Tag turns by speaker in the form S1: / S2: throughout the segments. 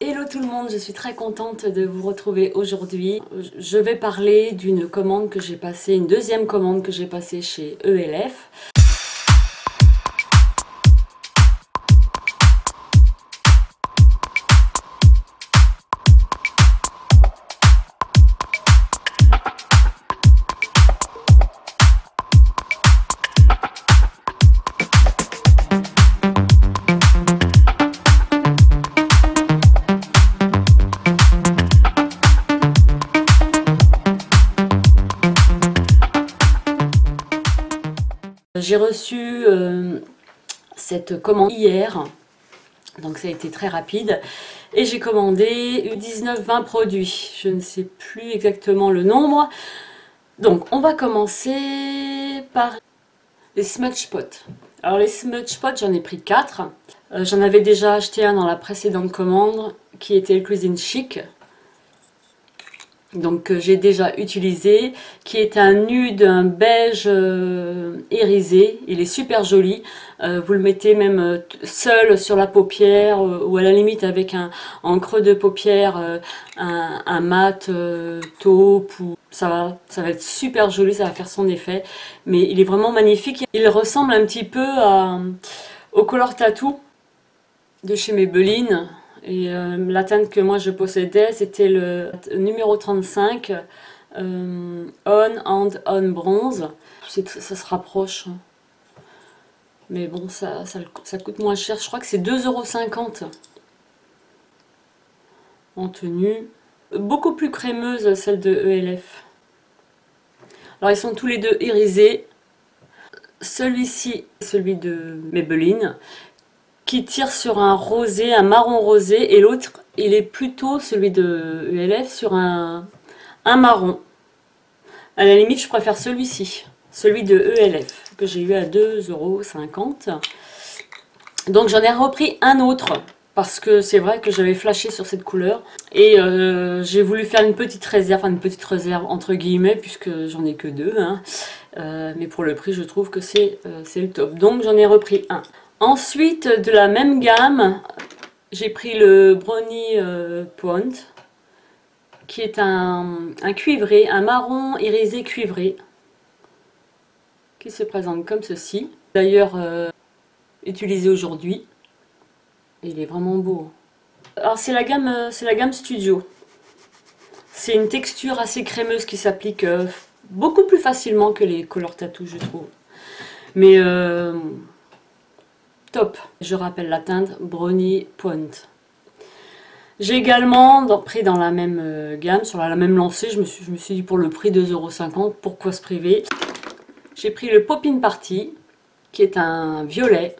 S1: Hello tout le monde, je suis très contente de vous retrouver aujourd'hui. Je vais parler d'une commande que j'ai passée, une deuxième commande que j'ai passée chez ELF. J'ai reçu cette commande hier, donc ça a été très rapide, et j'ai commandé 19-20 produits, je ne sais plus exactement le nombre. Donc on va commencer par les smudge pots. Alors les smudge pots, j'en ai pris 4. J'en avais déjà acheté un dans la précédente commande, qui était le Cuisine Chic. Donc j'ai déjà utilisé, qui est un nude, un beige irisé. Il est super joli. Vous le mettez même seul sur la paupière ou à la limite avec en creux de paupière un mat taupe. Ça va être super joli, ça va faire son effet. Mais il est vraiment magnifique. Il ressemble un petit peu au Color Tattoo de chez Maybelline. Et la teinte que moi je possédais, c'était le numéro 35, On and Bronze. Ça se rapproche. Mais bon, ça coûte moins cher. Je crois que c'est 2,50 € en tenue. Beaucoup plus crémeuse, celle de ELF. Alors ils sont tous les deux irisés. Celui-ci, celui de Maybelline, qui tire sur un rosé, un marron rosé, et l'autre, il est plutôt celui de ELF sur un marron. À la limite, je préfère celui-ci, celui de ELF, que j'ai eu à 2,50 €. Donc j'en ai repris un autre, parce que c'est vrai que j'avais flashé sur cette couleur. Et j'ai voulu faire une petite réserve, enfin une petite réserve entre guillemets, puisque j'en ai que deux. Hein. Mais pour le prix, je trouve que c'est le top. Donc j'en ai repris un. Ensuite, de la même gamme, j'ai pris le Brownie Point, qui est un cuivré, un marron irisé cuivré, qui se présente comme ceci. D'ailleurs, utilisé aujourd'hui. Il est vraiment beau. Alors c'est la gamme Studio. C'est une texture assez crémeuse qui s'applique beaucoup plus facilement que les Color Tattoo, je trouve. Mais top. Je rappelle la teinte Brownie Point. J'ai également pris dans la même gamme, sur la même lancée, je me suis dit pour le prix 2,50 €, pourquoi se priver. J'ai pris le Pop-in Party, qui est un violet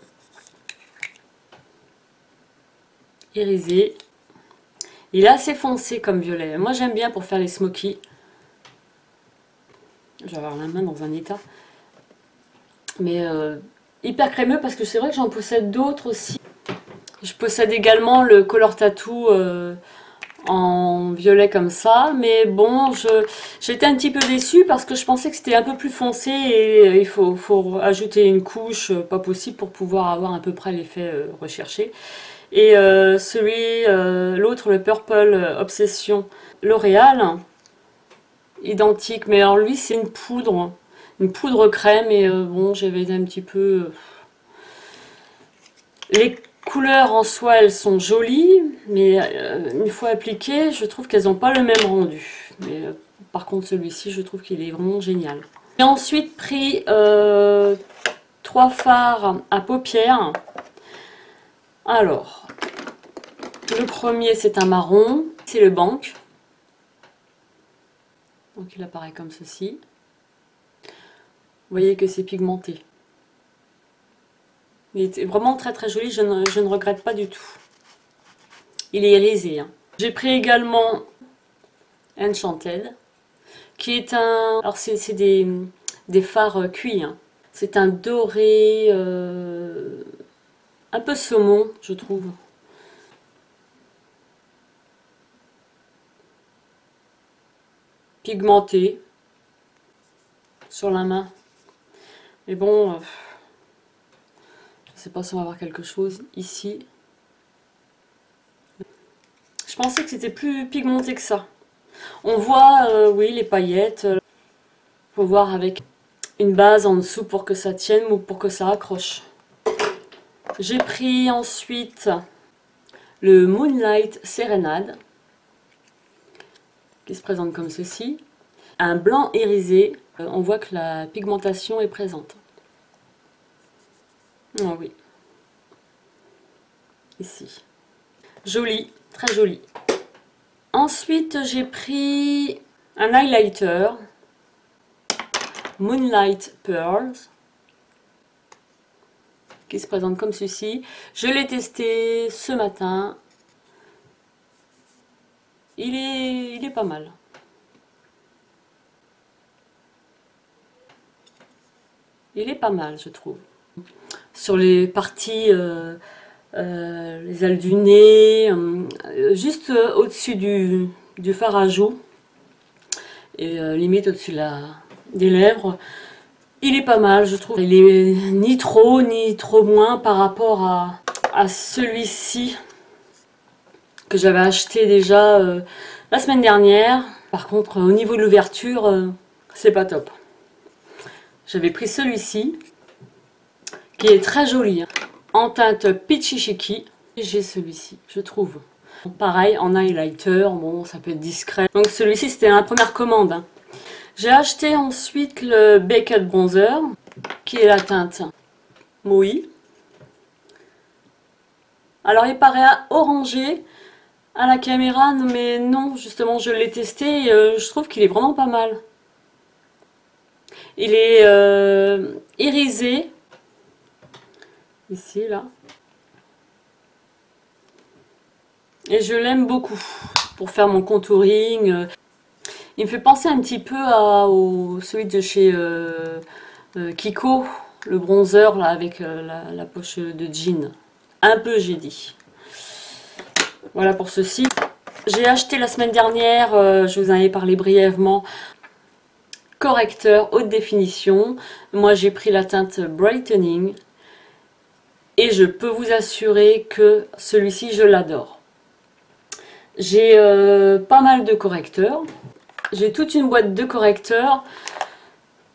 S1: irisé. Il est assez foncé comme violet. Moi j'aime bien pour faire les smokies. Je vais avoir la main dans un état. Mais hyper crémeux parce que c'est vrai que j'en possède d'autres aussi. Je possède également le Color Tattoo en violet comme ça. Mais bon, j'étais un petit peu déçue parce que je pensais que c'était un peu plus foncé. Et il faut ajouter une couche, pas possible, pour pouvoir avoir à peu près l'effet recherché. Et l'autre, le Purple Obsession L'Oréal, identique, mais alors lui c'est une poudre crème, et bon, j'avais un petit peu... Les couleurs en soi, elles sont jolies, mais une fois appliquées, je trouve qu'elles n'ont pas le même rendu. Mais par contre celui-ci, je trouve qu'il est vraiment génial. J'ai ensuite pris 3 fards à paupières. Alors, le premier c'est un marron, c'est le Bank. Donc il apparaît comme ceci. Vous voyez que c'est pigmenté. Il est vraiment très très joli, je ne regrette pas du tout. Il est irisé. Hein. J'ai pris également Enchanted, qui est un... Alors c'est des fards cuits. Hein. C'est un doré un peu saumon, je trouve. Pigmenté sur la main. Mais bon, je ne sais pas si on va avoir quelque chose ici. pensais que c'était plus pigmenté que ça. On voit, oui, les paillettes. Faut voir avec une base en dessous pour que ça tienne ou pour que ça accroche. J'ai pris ensuite le Moonlight Serenade, qui se présente comme ceci. Un blanc irisé, on voit que la pigmentation est présente. Ah oui. Ici. Joli, très joli. Ensuite, j'ai pris un highlighter, Moonlight Pearls, qui se présente comme ceci. Je l'ai testé ce matin. Il est pas mal. Il est pas mal, je trouve. Sur les parties, les ailes du nez, juste au-dessus du fard à joues, et limite au-dessus des lèvres. Il est pas mal, je trouve. Il est ni trop moins par rapport à celui-ci que j'avais acheté déjà la semaine dernière. Par contre, au niveau de l'ouverture, c'est pas top. J'avais pris celui-ci, qui est très joli, hein, en teinte Peachy Chicky. J'ai celui-ci, je trouve. Pareil, en highlighter, bon, ça peut être discret. Donc celui-ci, c'était la première commande, hein. J'ai acheté ensuite le Baked Bronzer, qui est la teinte Moui. Alors il paraît orangé à la caméra, mais non, justement je l'ai testé et je trouve qu'il est vraiment pas mal. Il est irisé, ici, là. Et je l'aime beaucoup pour faire mon contouring. Il me fait penser un petit peu au celui de chez Kiko, le bronzer là avec la poche de jean. Un peu, j'ai dit. Voilà pour ceci. J'ai acheté la semaine dernière, je vous en ai parlé brièvement, correcteur haute définition. Moi j'ai pris la teinte Brightening et je peux vous assurer que celui-ci je l'adore. J'ai pas mal de correcteurs. J'ai toute une boîte de correcteurs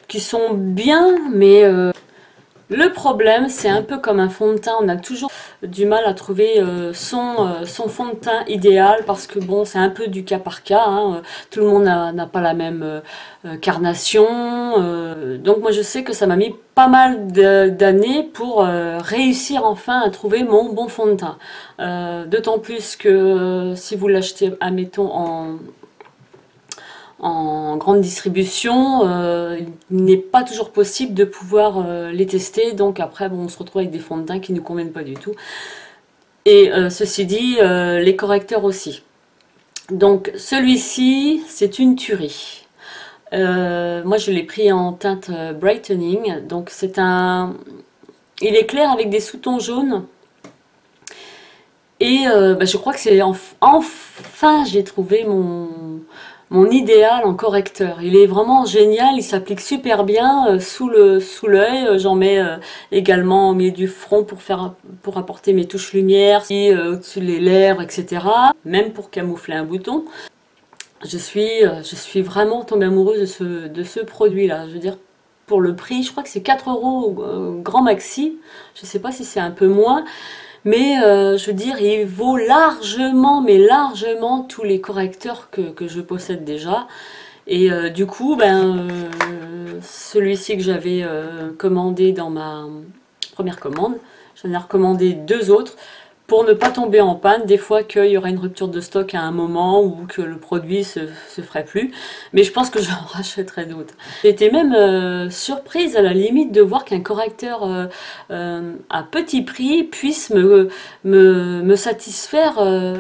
S1: qui sont bien, mais le problème, c'est un peu comme un fond de teint. On a toujours du mal à trouver son fond de teint idéal parce que bon, c'est un peu du cas par cas, hein. Tout le monde n'a pas la même carnation. Donc moi, je sais que ça m'a mis pas mal d'années pour réussir enfin à trouver mon bon fond de teint. D'autant plus que si vous l'achetez, admettons, en grande distribution, il n'est pas toujours possible de pouvoir les tester, donc après bon, on se retrouve avec des fonds de teint qui ne nous conviennent pas du tout. Et ceci dit, les correcteurs aussi. Donc celui-ci, c'est une tuerie. Moi je l'ai pris en teinte Brightening, donc c'est un... Il est clair avec des sous-tons jaunes. Et je crois que c'est enfin j'ai trouvé mon idéal en correcteur. Il est vraiment génial, il s'applique super bien sous l'œil. J'en mets également au milieu du front pour apporter mes touches lumière, au-dessus des lèvres, etc. Même pour camoufler un bouton. Je suis vraiment tombée amoureuse de ce produit-là. Je veux dire, pour le prix, je crois que c'est 4 € grand maxi. Je ne sais pas si c'est un peu moins. Mais je veux dire, il vaut largement, mais largement tous les correcteurs que je possède déjà. Et du coup, celui-ci que j'avais commandé dans ma première commande, j'en ai recommandé 2 autres pour ne pas tomber en panne. Des fois qu'il y aura une rupture de stock à un moment ou que le produit se ferait plus. Mais je pense que j'en rachèterai d'autres. J'étais même surprise à la limite de voir qu'un correcteur à petit prix puisse me satisfaire.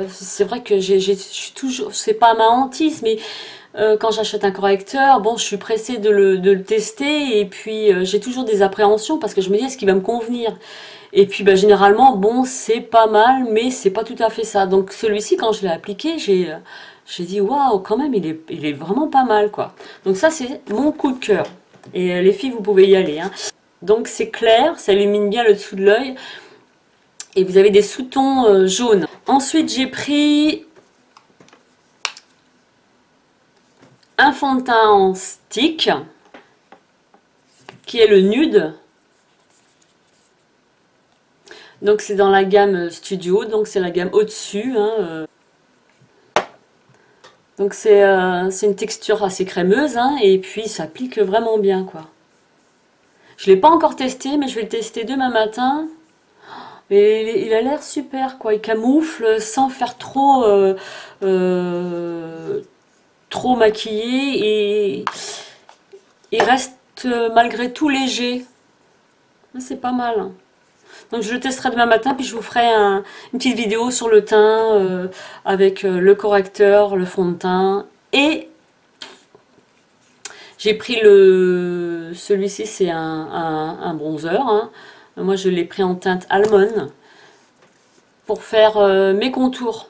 S1: C'est vrai que je suis toujours, c'est pas ma hantise, mais quand j'achète un correcteur, bon, je suis pressée de le tester et puis j'ai toujours des appréhensions parce que je me dis est-ce qu'il va me convenir? Et puis généralement, bon, c'est pas mal, mais c'est pas tout à fait ça. Donc celui-ci, quand je l'ai appliqué, j'ai dit waouh, quand même, il est vraiment pas mal, quoi. Donc ça, c'est mon coup de cœur. Et les filles, vous pouvez y aller, hein. Donc c'est clair, ça illumine bien le dessous de l'œil. Et vous avez des sous-tons jaunes. Ensuite, j'ai pris un fond de teint en stick, qui est le nude. Donc c'est dans la gamme Studio, donc c'est la gamme au-dessus. Hein. Donc c'est une texture assez crémeuse, hein, et puis ça pique vraiment bien, quoi. Je ne l'ai pas encore testé, mais je vais le tester demain matin. Et il a l'air super, quoi. Il camoufle sans faire trop maquillé, et il reste malgré tout léger. C'est pas mal, hein. Donc je le testerai demain matin, puis je vous ferai une petite vidéo sur le teint avec le correcteur, le fond de teint. Et j'ai pris celui-ci, c'est un bronzer, hein. Moi je l'ai pris en teinte almond pour faire mes contours.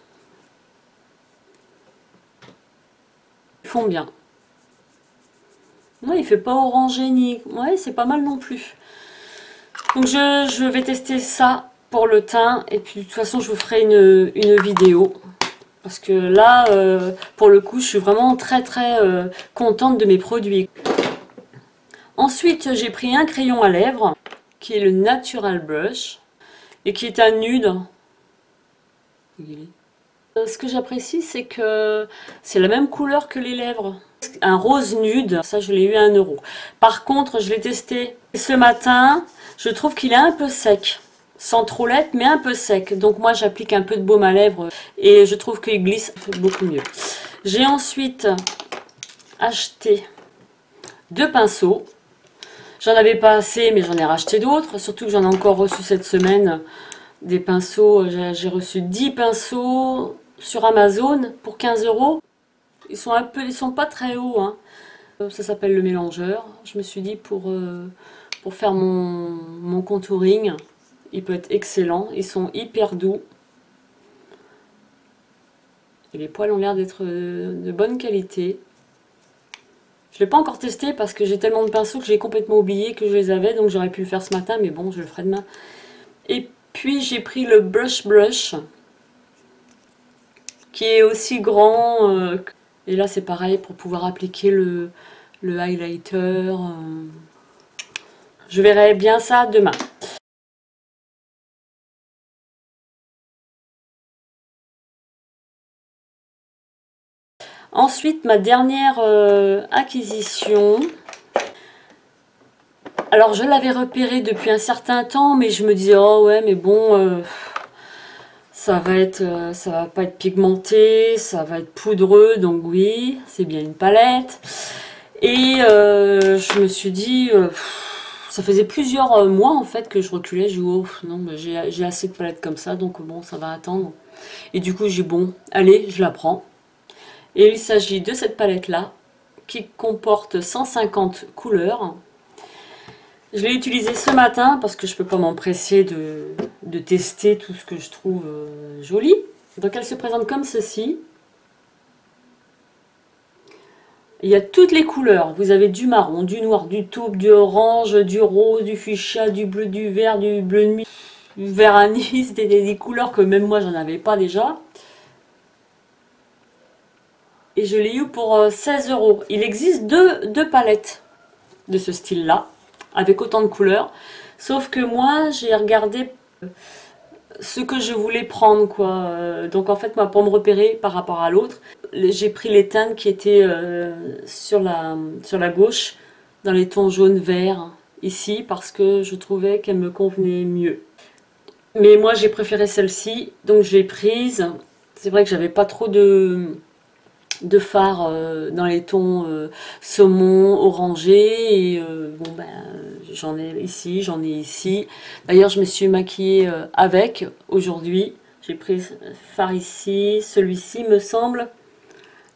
S1: Ils font bien. Ouais, il fait pas orangé ni... Ouais, c'est pas mal non plus. Donc je vais tester ça pour le teint. Et puis de toute façon, je vous ferai une vidéo. Parce que là, pour le coup, je suis vraiment très contente de mes produits. Ensuite, j'ai pris un crayon à lèvres, qui est le Natural Brush. Et qui est un nude. Ce que j'apprécie, c'est que c'est la même couleur que les lèvres. Un rose nude, ça je l'ai eu à 1 €. Par contre, je l'ai testé ce matin, je trouve qu'il est un peu sec. Sans trop l'être, mais un peu sec. Donc moi j'applique un peu de baume à lèvres et je trouve qu'il glisse beaucoup mieux. J'ai ensuite acheté 2 pinceaux. J'en avais pas assez, mais j'en ai racheté d'autres. Surtout que j'en ai encore reçu cette semaine. Des pinceaux, j'ai reçu 10 pinceaux sur Amazon pour 15 €. Ils sont pas très hauts, hein. Ça s'appelle le mélangeur. Je me suis dit pour faire mon contouring, il peut être excellent. Ils sont hyper doux. Et les poils ont l'air d'être de bonne qualité. Je ne l'ai pas encore testé parce que j'ai tellement de pinceaux que j'ai complètement oublié que je les avais. Donc j'aurais pu le faire ce matin, mais bon, je le ferai demain. Et puis j'ai pris le Brush, qui est aussi grand. Et là c'est pareil pour pouvoir appliquer le highlighter. Je verrai bien ça demain. Ensuite, ma dernière acquisition. Alors je l'avais repéré depuis un certain temps, mais je me disais oh ouais mais bon ça va pas être pigmenté, ça va être poudreux, donc oui, c'est bien une palette. Et je me suis dit ça faisait plusieurs mois en fait que je reculais, je dis oh non mais j'ai assez de palettes comme ça, donc bon ça va attendre. Et du coup j'ai bon, allez je la prends. Et il s'agit de cette palette là qui comporte 150 couleurs. Je l'ai utilisée ce matin parce que je ne peux pas m'empresser de tester tout ce que je trouve joli. Donc elle se présente comme ceci. Il y a toutes les couleurs. Vous avez du marron, du noir, du taupe, du orange, du rose, du fuchsia, du bleu, du vert, du bleu nuit, du vert anis. C'était des couleurs que même moi j'en avais pas déjà. Et je l'ai eu pour 16 €. Il existe deux palettes de ce style-là, avec autant de couleurs. Sauf que moi, j'ai regardé ce que je voulais prendre, quoi. Donc en fait, moi, pour me repérer par rapport à l'autre, j'ai pris les teintes qui étaient sur la gauche, dans les tons jaune vert, ici, parce que je trouvais qu'elle me convenait mieux. Mais moi, j'ai préféré celle-ci, donc j'ai prise. C'est vrai que j'avais pas trop de fard dans les tons saumon, orangé, et bon ben j'en ai ici, j'en ai ici. D'ailleurs je me suis maquillée avec aujourd'hui, j'ai pris fard ici, celui-ci me semble,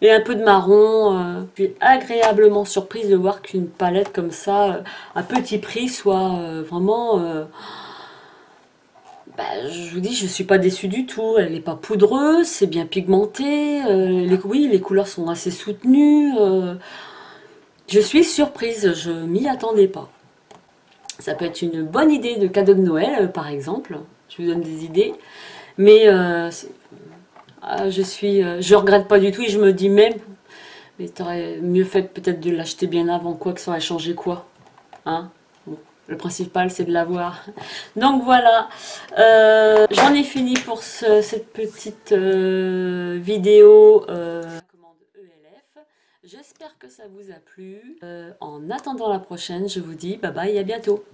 S1: et un peu de marron. Je suis agréablement surprise de voir qu'une palette comme ça, à petit prix, soit vraiment... je vous dis, je ne suis pas déçue du tout. Elle n'est pas poudreuse, c'est bien pigmenté. Oui, les couleurs sont assez soutenues. Je suis surprise, je m'y attendais pas. Ça peut être une bonne idée de cadeau de Noël, par exemple. Je vous donne des idées. Mais je regrette pas du tout et je me dis même Mais t'aurais mieux fait peut-être de l'acheter bien avant, quoi que ça aurait changé quoi. Hein? Bon, le principal c'est de l'avoir. Donc voilà, j'en ai fini pour cette petite vidéo commande ELF. J'espère que ça vous a plu. En attendant la prochaine, je vous dis bye bye et à bientôt.